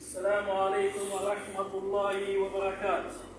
السلام عليكم ورحمة الله وبركاته.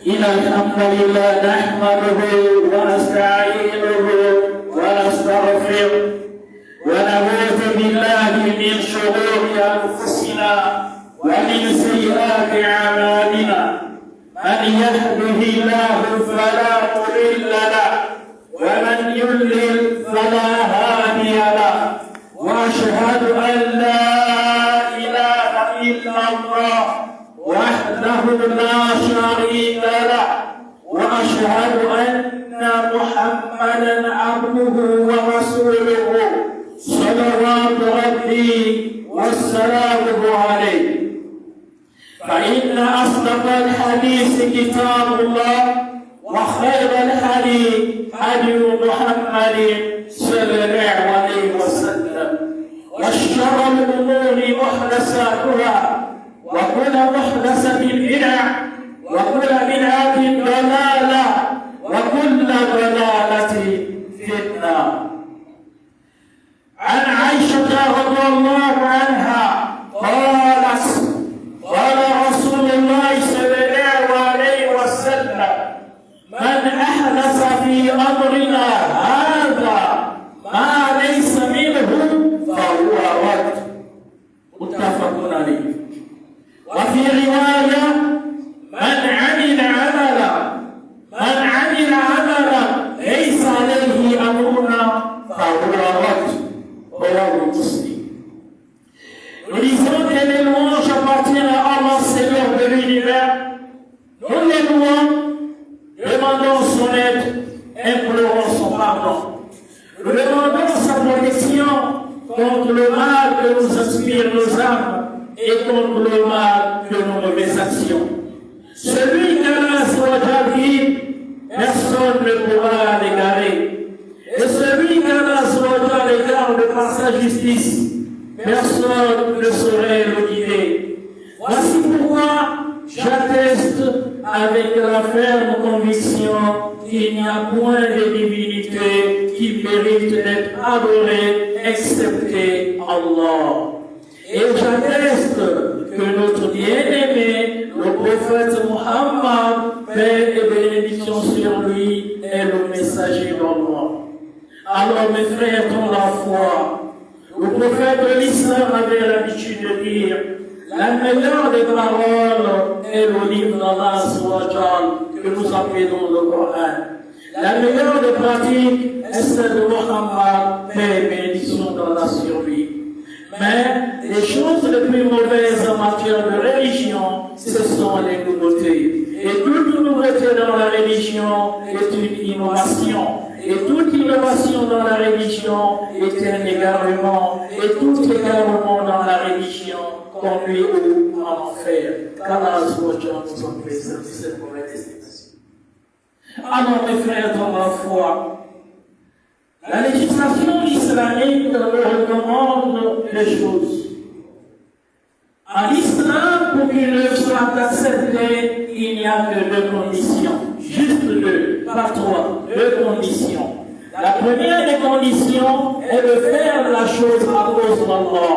إن الحمد لله نحمده ونستعينه ونستغفره ونعوذ بالله من شرور أنفسنا ومن سيئات أعمالنا. من يهده الله فلا مضل له ومن يضلل فلا هادي له. وأشهد أن لا إله إلا الله وحده لا شريك له، وأشهد أن محمدا عبده ورسوله صلوات ربي وسلامه عليه. فإن أصدق الحديث كتاب الله، وخير الحديث هدي محمد صلى الله عليه وسلم، وشر الأمور محدثاتها، وكل محدثة بدعة، وكل بدعة ضلالة، وكل ضلالة في النار. عن عائشة رضي الله عنها قالت: قال رسول الله صلى الله عليه وسلم: من أحدث في أمرنا هذا ما ليس منه فهو رد. متفق عليه. وفي رواية: من عمل عملا ليس عليه أمرنا فهو رد. رواه مسلم. Nous disons que les louanges appartiennent à Allah, Seigneur de l'univers. Nous les louons, demandons son aide, implorons son pardon. Nous demandons inspire nos âmes et contre le mal de nos mauvaises actions. Celui qu'Allah dit, personne ne pourra l'égarer. Et celui qu'Allah égarde par sa justice, personne ne saurait le guider. Voici pourquoi j'atteste avec la ferme conviction qu'il n'y a point de divinité qui mérite d'être adorée excepté Allah. Et j'atteste que notre bien-aimé, le prophète Muhammad, paix et bénédiction sur lui, est le messager d'Allah. Alors mes frères dans la foi, le prophète de l'islam avait l'habitude de dire: la meilleure des paroles est le livre d'Allah que nous appelons le Coran. La meilleure des pratiques est celle de Muhammad, paix et bénédiction d'Allah sur lui. Mais les choses les plus mauvaises en matière de religion, ce sont les nouveautés. Et toute nouveauté dans la religion est une innovation. Et toute innovation dans la religion est un égarement. Et tout égarement dans la religion conduit en enfer. Qu'Allah nous en préserve de cette mauvaise destination. Alors mes frères dans la foi, la législation islamique nous recommande des choses. En islam, pour qu'une œuvre soit acceptée, il n'y a que deux conditions. Juste deux, pas trois, deux conditions. La première des conditions est de faire la chose à cause d'Allah.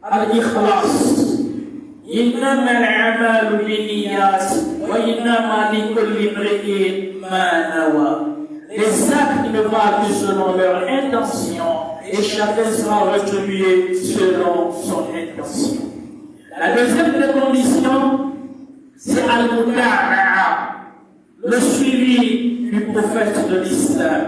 Al-Ikhlas. إنما الأعمال بالنيات وإنما لكل امرئ ما نوى. Les actes ne valent que selon leur intention et chacun sera retribué selon son intention. La deuxième des conditions, c'est al-muta'a, le suivi du prophète de l'islam.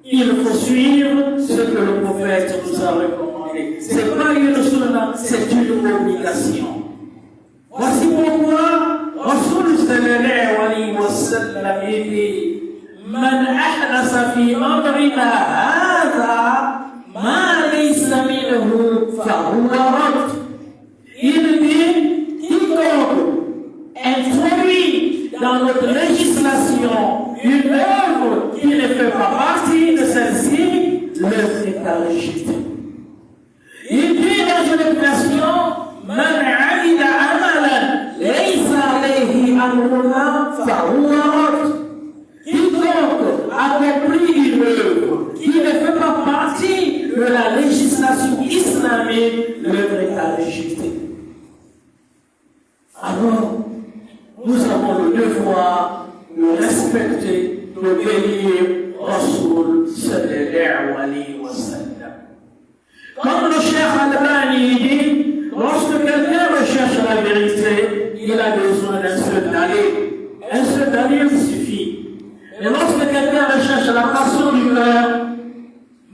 Il faut suivre ce que le prophète nous a recommandé. Ce n'est pas une sunna, c'est une obligation. Voici pourquoi Rasul sallallahu alayhi wa sallam dit: من أحدث في أمرنا هذا ما ليس منه فهو رد. Il dit: quiconque introduit dans notre législation une œuvre qui ne fait pas partie de celle-ci, l'œuvre est à rejeter. Il dit dans une version: من عمل عملا ليس عليه أمرنا فهو رد. Quiconque accomplit une œuvre qui ne fait pas partie de la législation islamique, l'œuvre est à rejeter. Alors, nous avons le devoir de respecter, d'obéir Rasul sallallahu alayhi wa sallam. Comme le Cheikh Al-Albani dit, lorsque quelqu'un recherche la vérité, il a besoin d'un seul dalil. Un seul dalil suffit. Et lorsque quelqu'un recherche la passion du cœur,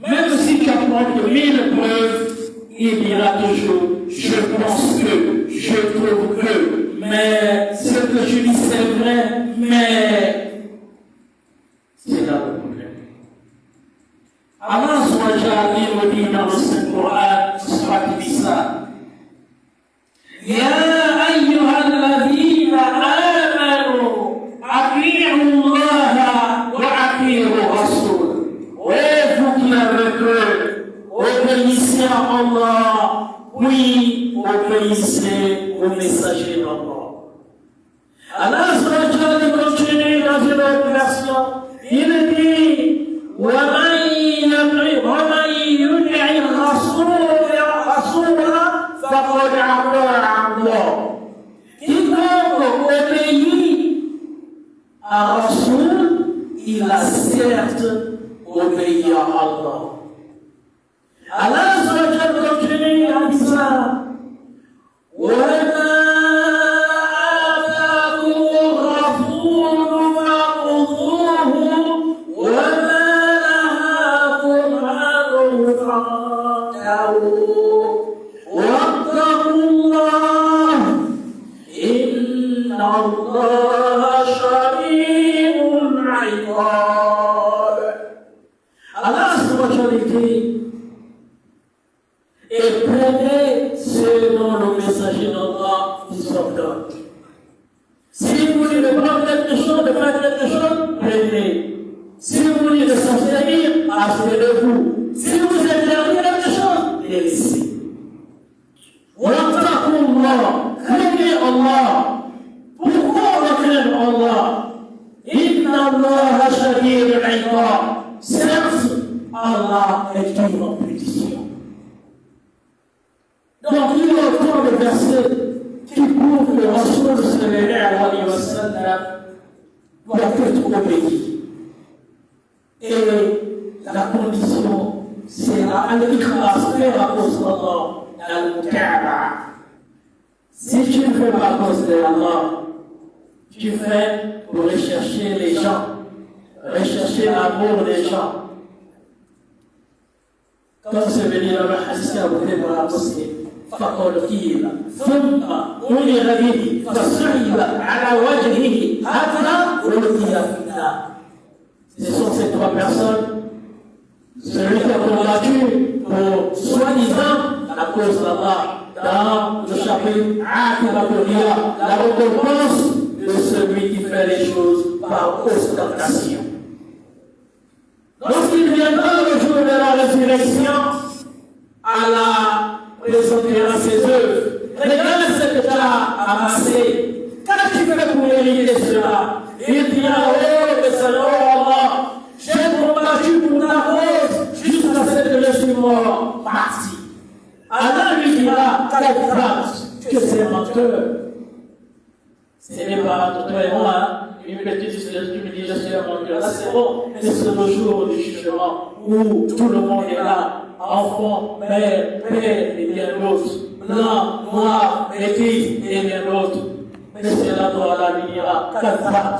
même si tu apportes 1000 preuves, il dira toujours: je pense que, je trouve que, mais ce que je dis c'est vrai, mais c'est là le problème. Allah SWT nous dit dans le Saint-Coran, Surat Nisa: Ya ayyuhalladhina amanu ati'u Allah wa ati'u Rasul. Et vous qui avez cru, obéissez à Allah, oui, obéissez au messager d'Allah. Allah SWT continue dans une autre version. Il dit: وَمَنْ يُطِعِ الرَّسُولَ فَقَدْ أَطَاعَ اللَّهَ. Quiconque obéit à Rasoul, il a certes obéi à Allah. Allah SWT continue en disant: Allah est prêt prenez ce dont le messager d'Allah vous ordonne. Si vous voulez de prendre quelque chose, de faire quelque chose, prenez. Si vous voulez de s'abstenir, abstenez-vous. Si vous interdisez quelque chose, laissez. Wattaqullah, craignez Allah. Pourquoi on va craindre Allah? Inna Allah shadidul iqab. Certes, Allah est dur en punition. Donc il y a autant de versets qui prouvent que Rasul sallallahu alayhi wa sallam doit être obéi. Et la condition, c'est al-ikhlas, faire à cause d'Allah, al-mutaba. Si tu ne fais pas à cause d'Allah, tu fais pour rechercher les gens, rechercher l'amour des gens. Comme c'est venu dans le hadith à vous dans la mosquée. فقال قيل ثم أمر به فصعب على وجهه حتى ألقي في النار. Ce sont ces trois personnes. Celui qui a combattu pour soi-disant la cause d'Allah dans le chapitre Aqibatul, la récompense de celui qui fait les choses par ostentation. Lorsqu'il viendra le jour de la résurrection, Allah présentera ses œuvres. Regarde ce que tu as amassé. Qu'as-tu fait pour mériter cela? Il dira, oh, le Seigneur Allah, j'ai combattu pour ta cause jusqu'à ce que je suis mort, parti. Allah lui dira, quelle grâce, que c'est menteur. Ce n'est pas entre toi et moi, une petite histoire, tu me dis, je suis un menteur. Là, c'est bon, mais c'est le jour du jugement où tout le monde est là. Enfants, père, et bien d'autres, blanc, noir, métis et bien d'autres. Mais c'est là où Allah lui dira, Kadrat.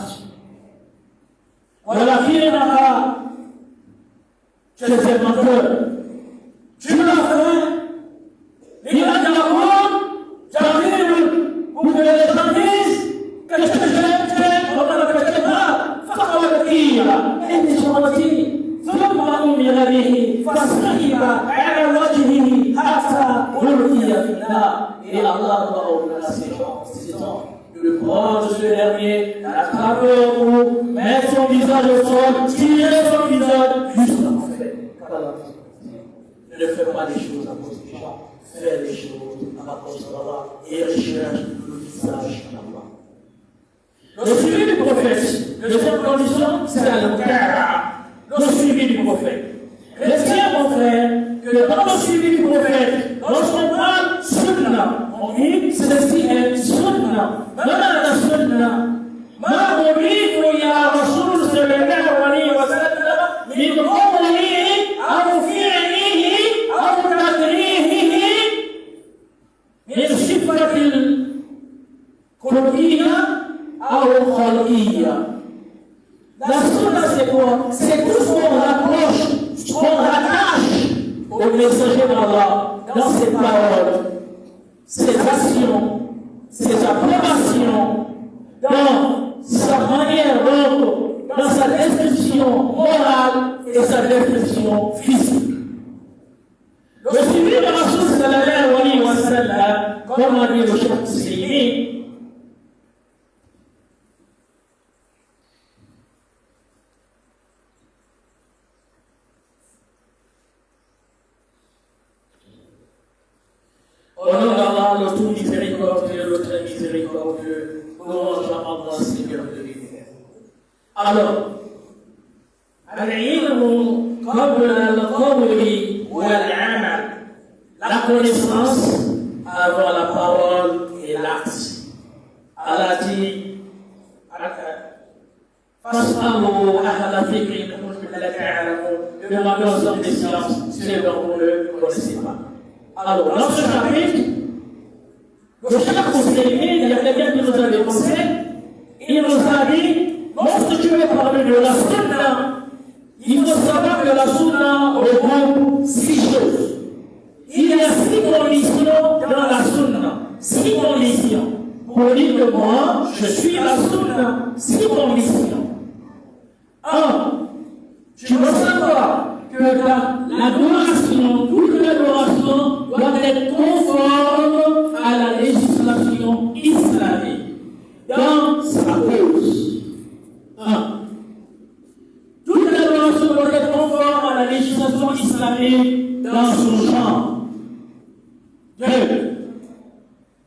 Voilà qui est là, tu es menteur. Tu l'as fait, il a dit j'arrive pour que les gens disent que je fais, on a fait ça, فقال كيل إني شرطي ثم أمر به فصعب على وجهه حتى ألقي في النار. Et Allah va ordonner à ces gens de le prendre ce dernier, l'attraper au cou, mettre son visage au sol, tirer son visage jusqu'à l'enfer. Ne fais pas les choses à cause des gens, fais les choses à cause d'Allah et recherche le visage d'Allah. Le suivi du prophète, deuxième condition, c'est le suivi du prophète. Retiens, mon frère, que dans le suivi du prophète, lorsqu'on parle sunna, on dit ceci est sunna. Dans la sunna, ما أريد يا رسول صلى الله عليه وسلم من قوله أو فعله أو تقريره من صفة الكلية أو خلقية. La sunna, c'est quoi? C'est tout ce qu'on rapproche, ce qu'on rattache au messager d'Allah dans ses paroles, ses actions, ses approbations, dans sa manière d'être, dans sa description morale et sa description physique. Le suivi de Rasul sallallahu alayhi wa sallam, comme a dit le Cheikh Ousseini, au nom d'Allah, le tout miséricordieux, le très miséricordieux, louange à Allah, Seigneur de l'univers. Alors, العلم قبل القول والعمل. La connaissance avant la parole et l'acte. Allah dit, فاسألوا أهل الذكر إن كنتم لا تعلمون. Demandez aux hommes des sciences si vous ne connaissez pas. Alors, dans ce chapitre, le Cheikh Ousseini, il y a quelqu'un qui nous a dénoncé, il nous a dit, lorsque tu veux parler de la sunna, il faut savoir que la sunna regroupe 6 choses. Il y a 6 conditions dans la sunna. 6 conditions. Pour dire que moi, je suis la sunna. 6 conditions. 1. Tu dois savoir que l'adoration, toute l'adoration doit être conforme à la législation islamique dans sa cause. 1. Toute l'adoration doit être conforme à la législation islamique dans son genre. 2.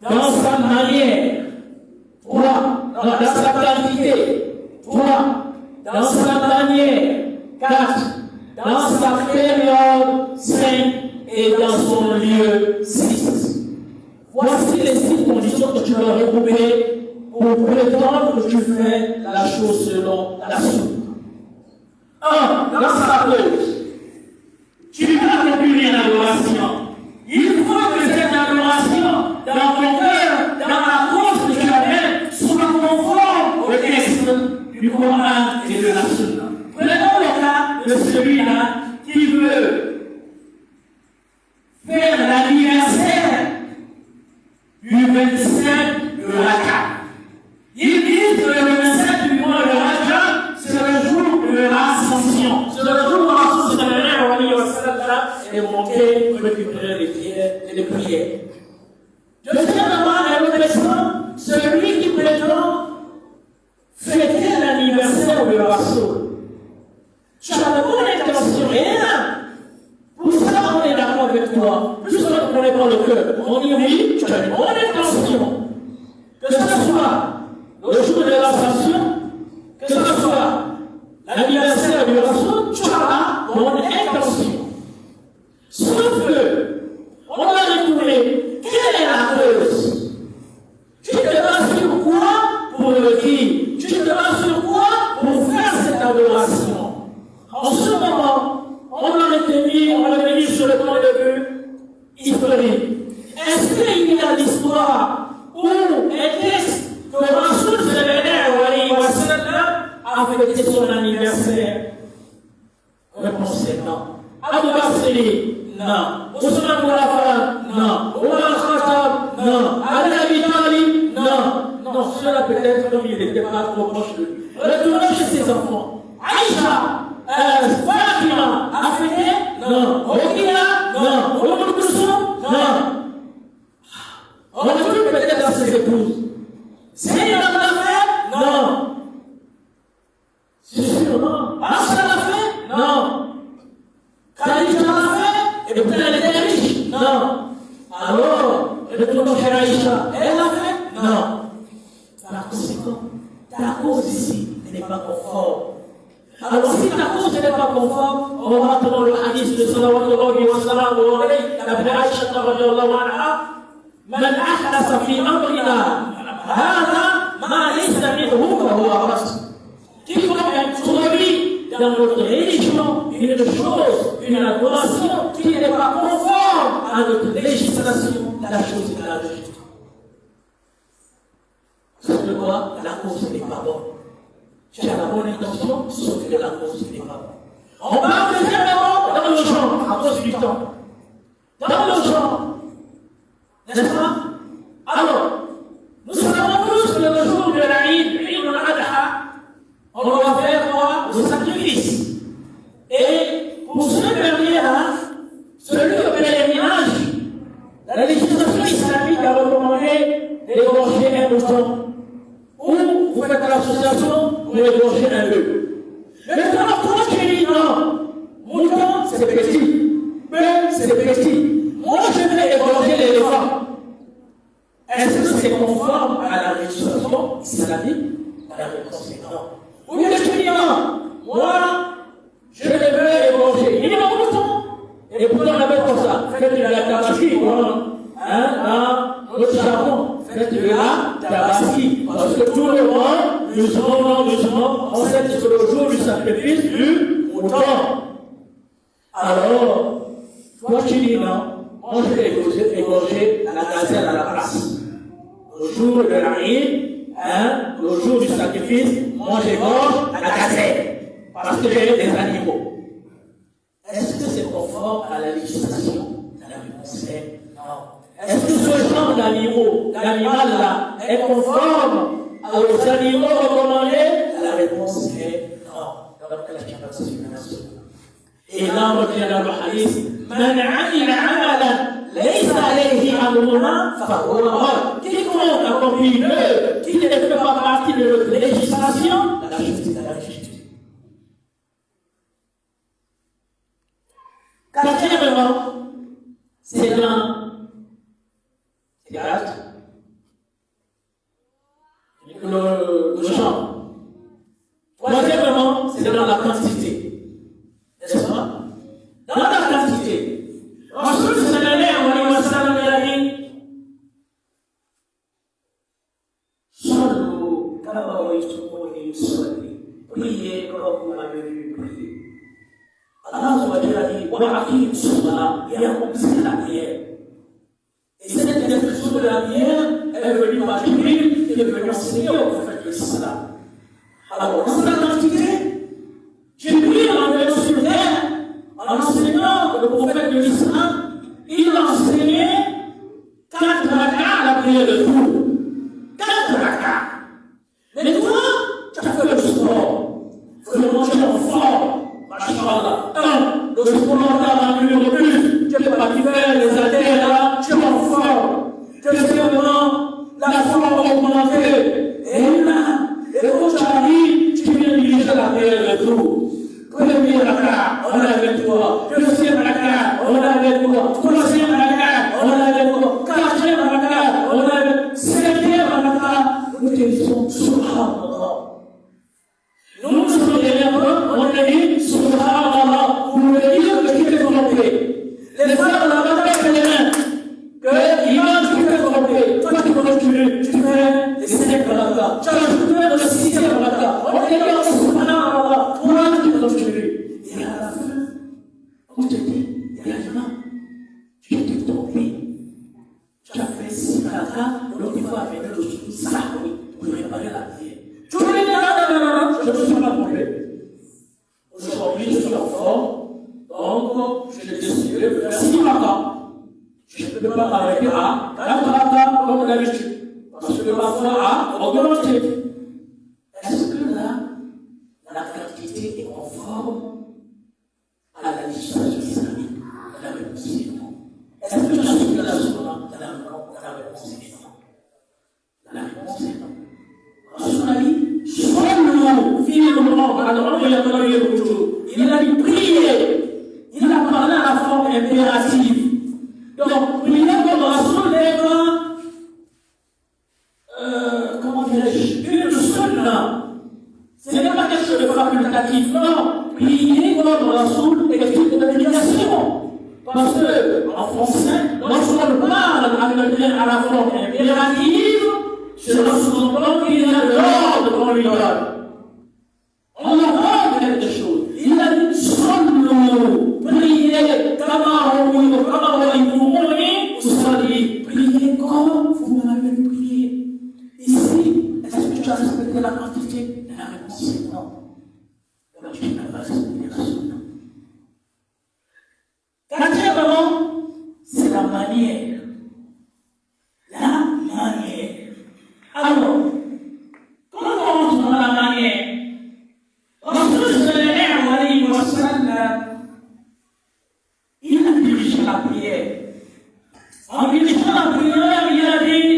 Dans sa manière. 3. Dans sa quantité. 3. Dans sa manière. 4. Dans sa période. 5. Et dans son lieu. 6. Voici les 6 conditions que tu dois regrouper pour prétendre que tu fais la chose selon la suite. 1. Dans sa cause. Tu veux accomplir une adoration. Il faut que cette adoration, dans ton cœur, dans la cause que tu amènes, soit conforme au texte du Coran et de la Sunna. Prenons le cas de celui-là qui veut faire l'anniversaire du 27 de Rajab. Ils disent que le 27 du mois de Rajab, c'est le jour de l'ascension. C'est le jour où Rasul sallallahu alayhi wa sallam est monté pour récupérer les prières. Deuxièmement, et reconnaissant, celui qui prétend fêter l'anniversaire de Rasul. Tu as la bonne intention, et là, pour ça on est d'accord avec toi. Plus on ne connaît pas le cœur, on dit oui, tu as une bonne intention. Que ce soit le jour de l'ascension, que ce soit l'anniversaire du Rasul, tu as la bonne intention. Sauf que, on va retrouver quelle est la cause. Tu te bases sur quoi pour le dire? Tu te bases sur quoi pour faire cette adoration? En ce moment, on va revenir sur le point de vue historique. Est-ce qu'il y a l'histoire où un texte que Rasul sallallahu alayhi wa sallam a fêté son anniversaire? Réponse est non. Abu Bakr, non. Ousmane Boulafan, non. Omar Khattab, non. Ali Abi Talib, non. Non, cela peut-être comme il n'était pas trop proche de lui. Retournons chez ses enfants. Aïcha, Fatima, a fêté? Non. Rokhia, non. Oumou Koulsoum, non. On retourne peut-être dans ses épouses. Zaynab l'a fait? Non. C'est sûr, non. Aïcha l'a fait? Non. Khadija l'a fait? Et pourtant elle était riche? Non. Alors, retournons chez Aïcha. Elle l'a fait? Non. Par conséquent, ta cause ici n'est pas conforme. Alors si ta cause n'est pas conforme, on va dans le hadith de sallallahu wa sallam d'après Aïcha radhiyallahu anha, man ahdatha fi amrina hadha ma laysa minhu fa huwa rad. Quiconque introduit dans notre religion une chose, une adoration qui n'est pas conforme à notre législation, la chose est la rejetée. Sauf que quoi? La cause n'est pas bonne. Tu as la bonne intention, sauf que la cause n'est pas bonne. On va deuxièmement dans le genre, à cause du temps. Dans le genre, n'est-ce pas? Alors, nous savons tous que le jour de l'Aïd, Eid al-Adha, on va faire quoi? Le sacrifice. Et pour ce dernier-là, celui au pèlerinage, la législation islamique a recommandé d'égorger un mouton. Ou vous faites l'association pour égorger un bœuf. Maintenant, toi tu dis non, mouton c'est petit, bœuf c'est petit. Moi je vais égorger l'éléphant. Est-ce que c'est conforme à la législation islamique? La réponse est non. Ou bien tu dis non, moi je vais égorger. Il y a un mouton. Et pourtant on appelle comme ça. Faites de la tabaski, dans notre jargon. Faites de la tabaski. Parce que tout le monde, musulmans, on sait que c'est le jour du sacrifice du mouton. Alors, toi tu dis non, moi je vais égorger la gazelle à la place. Le jour de l'Aïd, le jour du sacrifice, moi j'égorge la gazelle. Parce que j'ai des animaux. Est-ce que c'est conforme à la législation? La réponse est non. Est-ce que ce genre d'animal-là est conforme aux animaux recommandés? La réponse est non. Donc la Et là, on revient dans le hadith, Man amila amalan, laysa alayhi amruna, fahuwa rad. Quiconque accomplit une œuvre qui ne fait pas partie de notre législation, la justice, la justice. Quatrièmement, c'est dans le genre. Troisièmement, c'est dans la quantité. N'est-ce pas? Dans la quantité. Ensuite, c'est dans les Sallu, priez comme vous m'avez vu prier. Allah subhanahu a dit, wa aqim salat, il y a c'est la prière. Et cette description de la prière est venue par Jibril, qui est venu enseigner au prophète de l'Islam. Alors, dans cette quantité, Jibril en venant sur terre, en enseignant le prophète de l'Islam, il a enseigné 4 rakats à la prière de jour. 4 rakats. Mais toi, tu as fait le sport. Vraiment, tu es en forme. Machallah. Le sport dans numéro 2, tu n'es pas qui faire les haltères là, tu es en forme. Deuxièmement, la forme augmentée. Et là, et quand tu arrives, tu viens diriger la prière de jour. Premier raka, on est avec toi. Deuxième raka, on est avec toi. Troisième raka, on est avec toi. Quatrième raka, on est avec toi. Cinquième raka, nous te disons Subhanallah. Nous sommes derrière, on a dit Subhanallah. Pour nous dire que tu t'es trompé. Les frères de la bataille de l'Iran, que l'imam tu t'es trompé. Toi tu continues, tu fais les 5 raka. Tu as ajouté le 6e raka. On est dit Subhanallah. Toi tu continues. Et à la fin, on te dit, réellement, tu t'es trompé. Tu as fait 6 raka, donc il faut amener le ça pour réparer la prière. Tu me dis, non, je ne suis pas trompé. Aujourd'hui, je suis en forme, donc je l'ai décidé de faire 6 raka. Je ne peux pas m'arrêter à 4 raka comme d'habitude, parce que ma foi a augmenté. Est-ce que là, la quantité est conforme à la législation islamique? La réponse est non. Est-ce que tu as suivi la sunna? La réponse est non. La réponse est non. Rasul a dit, il a dit prier. Il a parlé à la forme impérative. Donc, prier comme Rasul est comment dirais-je, une sunna. Ce n'est pas quelque chose de facultatif, non. Prier comme Rasul est une obligation. Parce que, en français, lorsqu'on parle à la forme impérative, cela sous-entend qu'il y a de l'ordre qu'on lui donne. On entend quelque chose. Il a dit, sallu, priez, priez comme vous m'avez prié. Ici, est-ce que tu as respecté la quantité? La réponse est non. Donc tu n'as pas respecté la sunna. Quatrièmement, c'est la manière. La manière. Alors, comment on rentre dans la manière? Il a dirigé la prière. En dirigeant la prière, il a dit,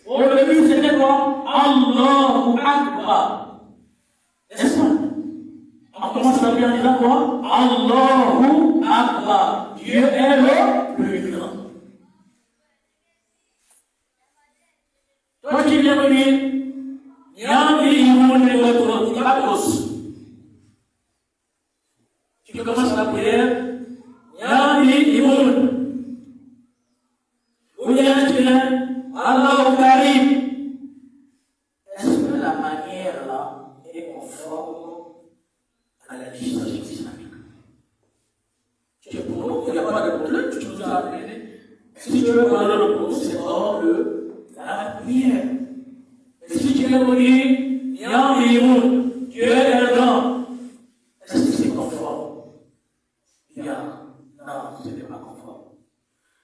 au début c'était quoi? Allahu Akbar. N'est-ce pas? On commence la prière en disant quoi? Allahu Akbar. Dieu est le plus grand. Toi qui viens me dire, tu commences la prière, ou bien tu viens, Allahu Karim. Est-ce que la manière là est conforme à la législation islamique? Tu es pour nous, il n'y a pas de problème, tu nous as appelé. Si tu veux parler le pour nous, c'est hors de la prière. Mais si tu veux me dire, Dieu est le grand, est-ce que c'est conforme? Non, ce n'est pas conforme.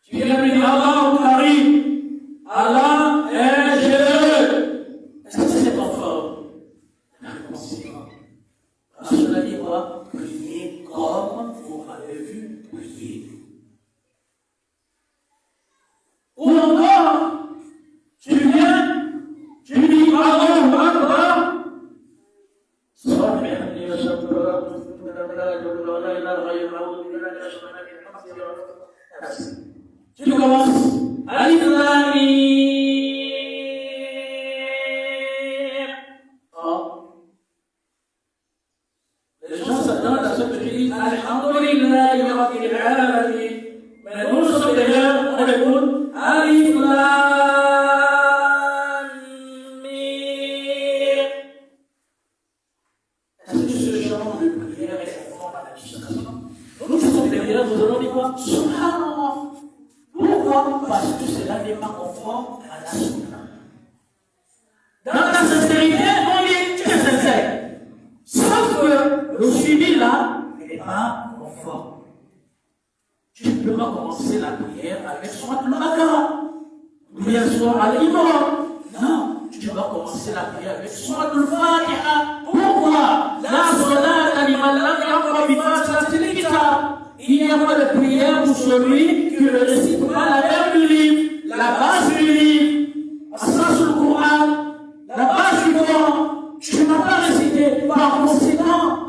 Tu viens me dire, Allah Karim, Allah est généreux, est-ce que c'est conforme? La réponse est non. Parce que la dit quoi? Priez comme directement à l'imam. Non, tu vas commencer la prière avec Surat al-Fatiha. Pourquoi? La salat liman lam yaqra bi fatihatil kitab. Il n'y a pas de prière pour celui qui ne récite pas la mère du livre, la base du livre, Asas al-Qur'an, la base du Coran. Tu n'as pas récité. Par conséquent,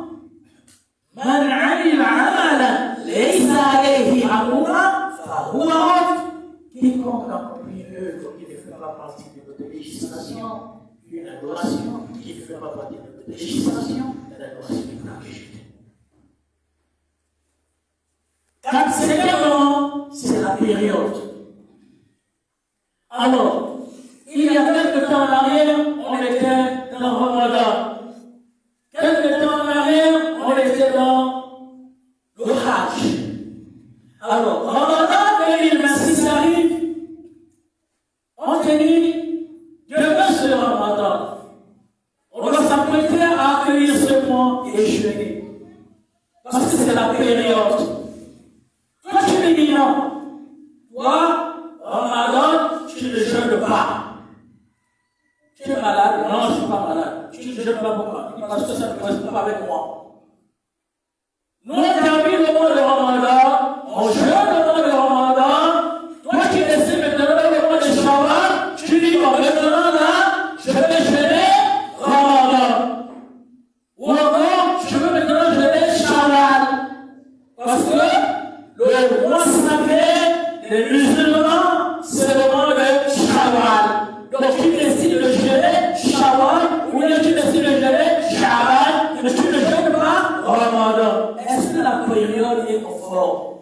Man amila amalan laysa alayhi amruna fahuwa rad. Quiconque accomplit une œuvre qui ne fait pas partie de notre législation, une adoration qui ne fait pas partie de notre législation, l'adoration est rejetée. Quatrièmement, c'est la période. Alors, il y a quelque temps en arrière, on était dans Ramadan. Quelque temps en arrière, on était dans le Hajj. Alors, Ramadan 2026 arrive. On te dit, demain c'est Ramadan. On doit s'apprêter à accueillir ce mois et jeûner. Parce que c'est la période. Toi, tu es minant. Toi, Ramadan, tu ne jeûnes pas. Tu es malade? Non, je ne suis pas malade. Tu ne jeûnes pas pourquoi? Parce que ça ne correspond pas avec moi. Nous, on termine le mois de Ramadan, on jeûne le mois de Ramadan. Toi qui décides maintenant le mois de Shawwal, tu dis, bon, maintenant là, je vais jeûner Ramadan. Ou encore, je veux maintenant jeûner Shawwal. Parce que le mois sacré des musulmans, c'est le mois de Shawwal. Donc tu décides de jeûner Shawwal, ou bien tu décides de jeûner Shawwal, mais tu ne jeûnes pas Ramadan. Est-ce que la période est conforme?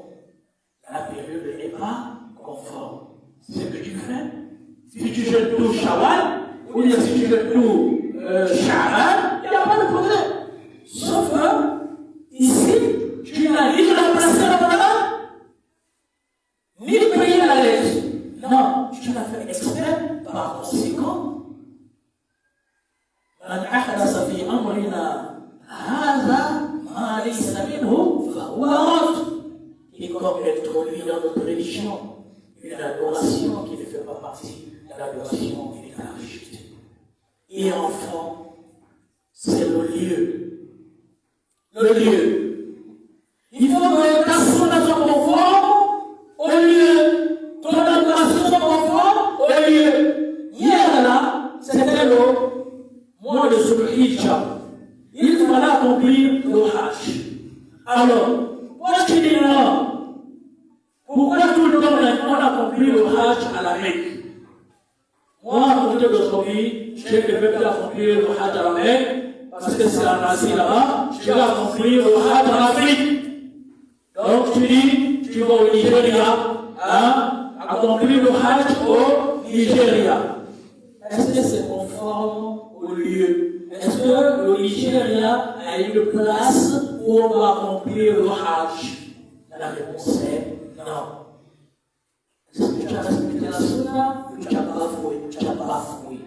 La période n'est pas conforme. C'est ce que tu fais. Si tu jeûnes tout Shawwal, ou bien si tu jeûnes tout Shawwal, il n'y a pas de problème. Sauf que, ici, tu n'as ni remplacé Ramadan, ni payé la lettre. Non, tu l'as fait exprès. Par conséquent, Man ahdasa fi amrina hadha ma laysa minhu fahuwa rad. Quiconque introduit dans notre religion une adoration qui ne fait pas partie de l'adoration qui est rejetée. Et enfin, c'est le lieu. Le lieu. Il faut que ta sonde soit conforme au lieu. Ton adoration soit conforme au lieu. Hier là, c'était le mois de Zulhijja. Il fallait accomplir le Hajj. Alors, moi je dis non. Pourquoi tout le temps on accomplit le Hajj à la Mecque? Moi, à côté d'aujourd'hui, je ne vais plus accomplir le Hajj à la Mecque parce que c'est en Asie là-bas. Je vais accomplir le Hajj en Afrique. Donc tu dis, tu vas au Nigeria, accomplir le Hajj au Nigeria. Est-ce que c'est conforme au lieu? Est-ce que le Nigeria a une place où on doit accomplir le Hajj? La réponse est non. Est-ce que tu as respecté la sunna ou tu as bafoué? Tu as bafoué.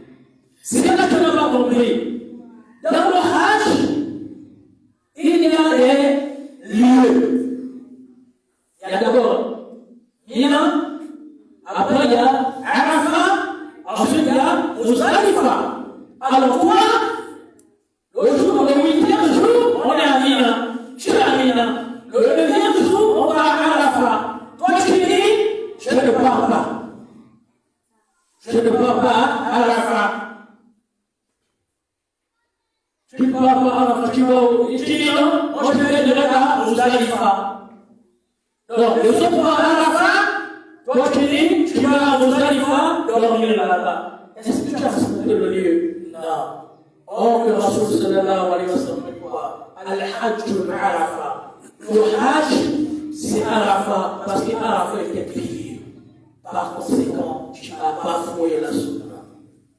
C'est là que tu n'as pas compris. Dans le Hajj, il y a des lieux. Il y a d'abord Mina, après il y a Arafat, ensuite il y a Muzdalifa. Alors toi, le jour, le 8e jour, on est à Mina. Tu es à Mina. Le 9e jour, on va à Arafat. Toi tu dis, je ne pars pas. Je ne pars pas à Arafat. Tu ne pars pas à Arafat, tu vas où? Tu dis non, moi je vais direct à Muzdalifa. Donc, les autres vont à Arafat, toi tu dis, tu vas à Muzdalifa, dormir là-bas. Est-ce que tu as respecté le lieu? Non. Or, le Rasoul sallallahu alayhi wa sallam dit quoi? Al-Hajj al-Arafat. Le Hajj, c'est Arafat, parce qu'Arafat était pire. Par conséquent, tu n'as pas fouillé la sunna.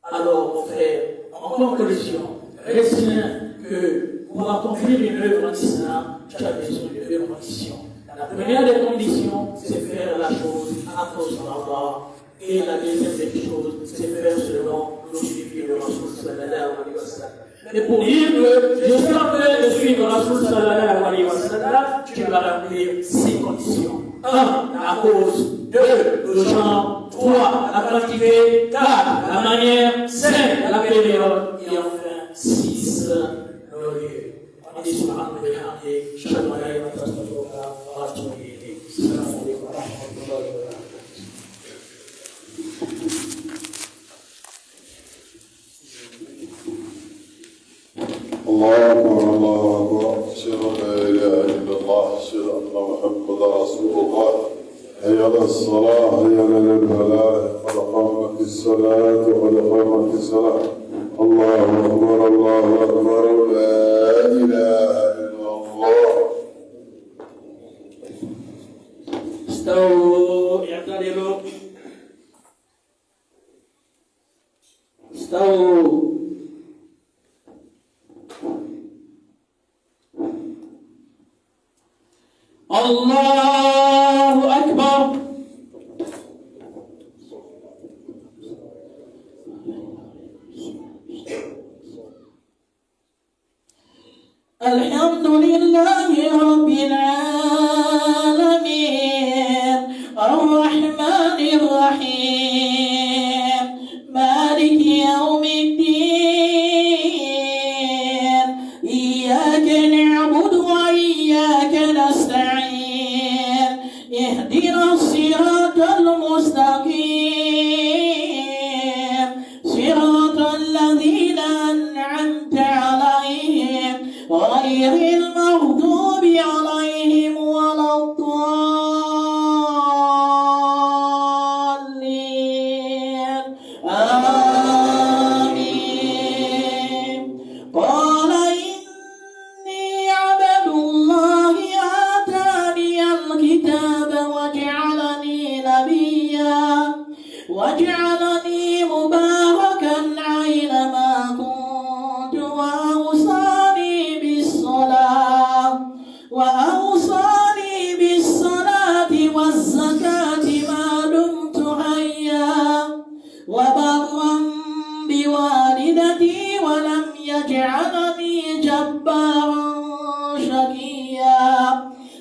Alors, mon frère, en conclusion, retiens que pour accomplir une œuvre en islam, tu as besoin de deux conditions. La première des conditions, c'est faire la chose à cause d'Allah. Et la deuxième des choses, c'est faire selon le suivi de Rasoul sallallahu alayhi wa sallam. Et pour dire que je suis en train de suivre Rasoul sallallahu alayhi wa sallam, tu vas remplir ces conditions. 1. À cause. 2. 2, le genre 3, la quantité 4, la manière 5, la période et enfin 6, le lieu. On est sur un peu de chaque manière de notre programme. الله أكبر الله أكبر أشهد أن لا إله إلا الله أشهد أن محمدا رسول الله حي على الصلاة حي على الفلاح قد قامت الصلاة قد قامت الصلاة الله أكبر لا إله إلا الله. استووا اعتدلوا استووا الله أكبر. الحمد لله رب العالمين الرحمن الرحيم مالك يوم الدين إياك نعبد وإياك نستعين اهدنا الصراط المستقيم صراط الذين أنعمت عليهم غير المغضوب عليهم ولا الضالين آمين. قال إني عبد الله آتاني الكتاب وجعلني نبيا وجعلني مباركا أينما كنت وأوصاني بالصلاة والزكاة ما دمت حيا وبرا بوالدتي ولم يجعلني جبارا شقيا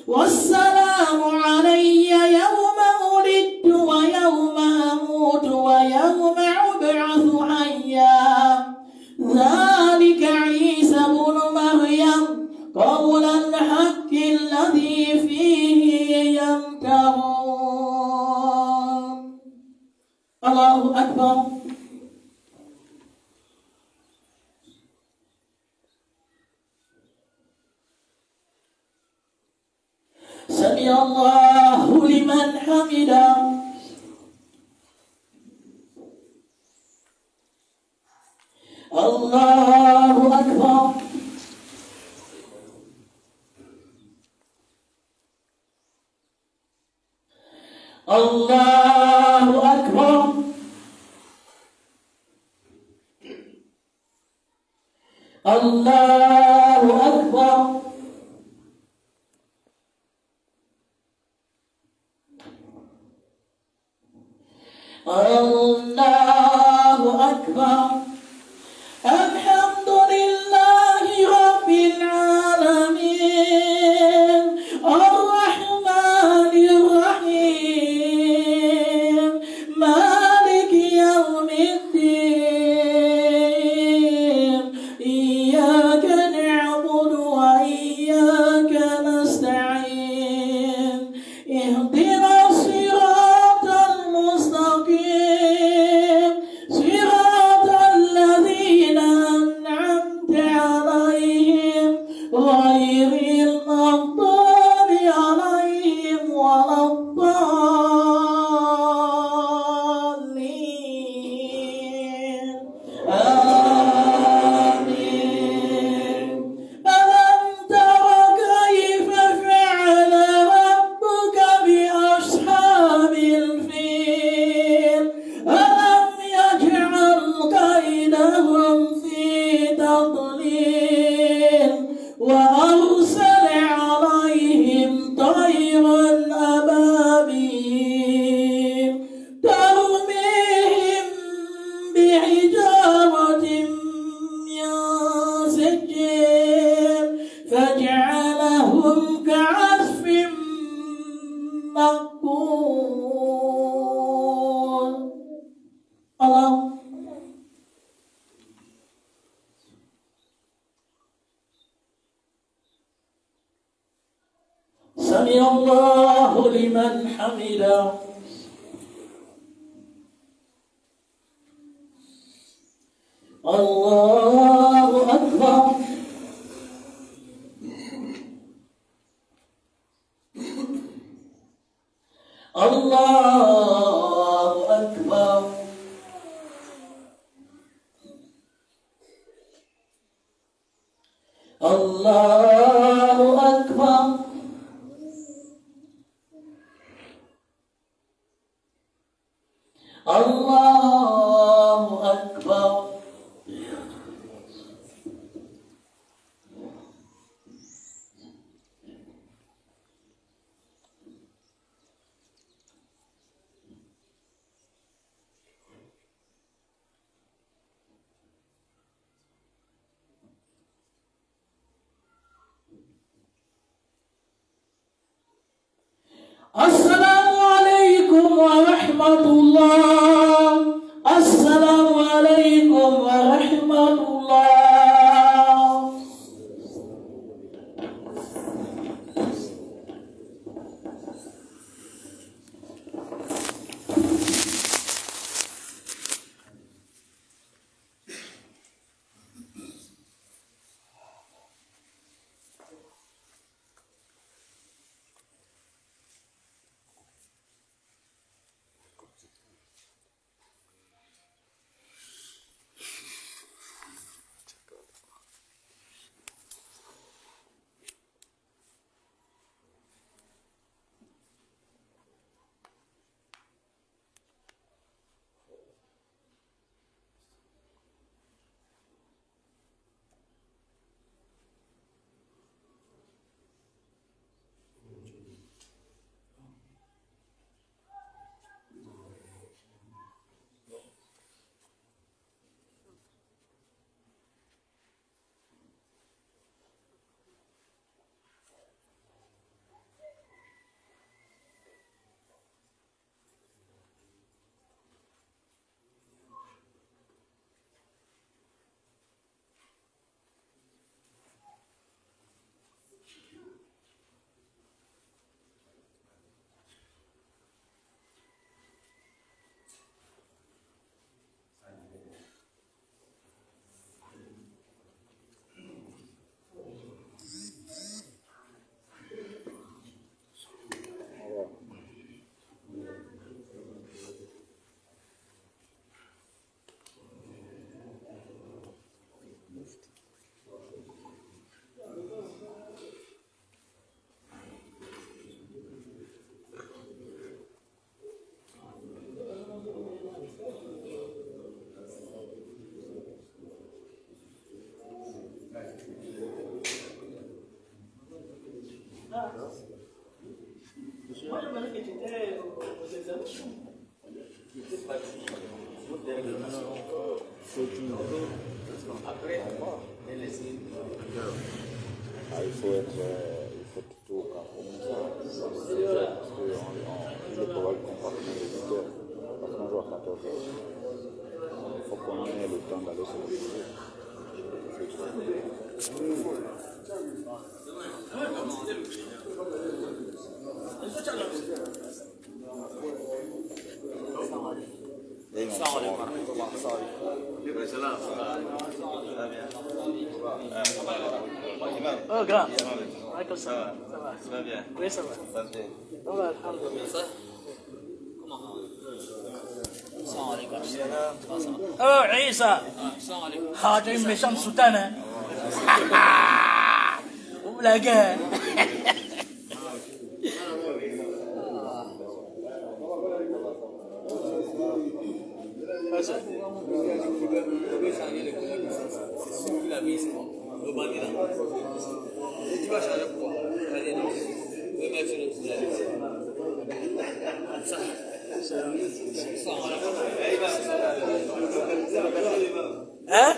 والسلام علي يوم ولدت ويوم أموت ويوم أبعث حيا ذلك عيسى بن مريم قول الحق الذي فيه يمترون. الله أكبر. سمع الله لمن حمده. الله أكبر. الله أكبر. الله أكبر. الله أكبر. الحمد لله رب العالمين الرحمن الرحيم مالك يوم الدين إياك نعبد سمع الله لمن حمده الله أكبر الله أكبر الله أكبر الله أكبر السلام عليكم ورحمة الله السلام عليكم ورحمة الله Il faut tout comme ça. Il est probable qu'on parte à 8h, parce qu'on joue à 14h. Il faut qu'on ait le temps d'aller se reposer. Oh, grand. Michael, ça va. Ça va bien. Oui, ça va. Ça va, alhamdulillah. السلام عليكم. Oh, Isa. السلام عليكم. Ah, t'es une méchante soutane, hein? Vous blaguez. Hein?